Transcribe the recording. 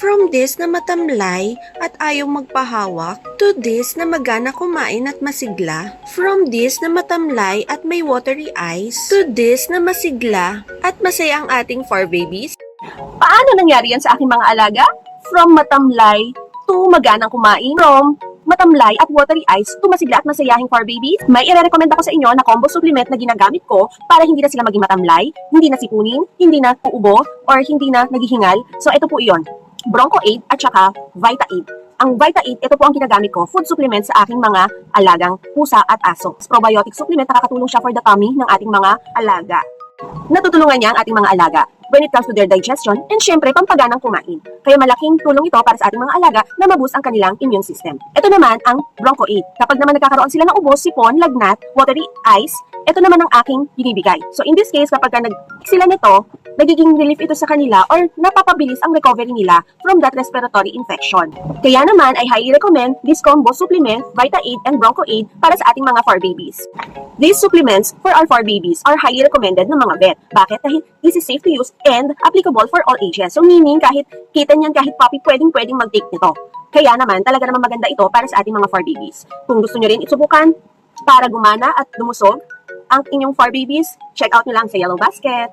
From this na matamlay at ayaw magpahawak, to this na magana kumain at masigla. From this na matamlay at may watery eyes, to this na masigla at masaya ang ating fur babies. Paano nangyari yan sa aking mga alaga? From matamlay to maganang kumain. From matamlay at watery eyes to masigla at masayahing fur babies. May i-recommend ako sa inyo na combo supplement na ginagamit ko para hindi na sila maging matamlay, hindi na sipunin, hindi na uubo, or hindi na naghihingal. So ito po iyon. Bronco 8 at saka Vita 8. Ang Vita 8, ito po ang ginagamit ko, food supplement sa aking mga alagang pusa at aso. Probiotic supplement, nakakatulong siya for the tummy ng ating mga alaga. Natutulungan niya ang ating mga alaga when it comes to their digestion and syempre pampaganang kumain. Kaya malaking tulong ito para sa ating mga alaga na maboost ang kanilang immune system. Ito naman ang Bronco 8. Kapag naman nagkakaroon sila ng ubos, sipon, lagnat, watery eyes, ito naman ang aking binibigay. So in this case, kapag sila nito, nagiging relief ito sa kanila or napapabilis ang recovery nila from that respiratory infection. Kaya naman ay highly recommend this combo supplement, Vita 8 and Bronco 8 para sa ating mga fur babies. These supplements for our fur babies are highly recommended ng mga vet. Bakit? Dahil this is safe to use and applicable for all ages. So meaning kahit kita niyan, kahit puppy, pwedeng mag-take nito. Kaya naman, talaga naman maganda ito para sa ating mga fur babies. Kung gusto nyo rin isubukan para gumana at lumusog ang inyong fur babies, check out nyo lang sa Yellow Basket.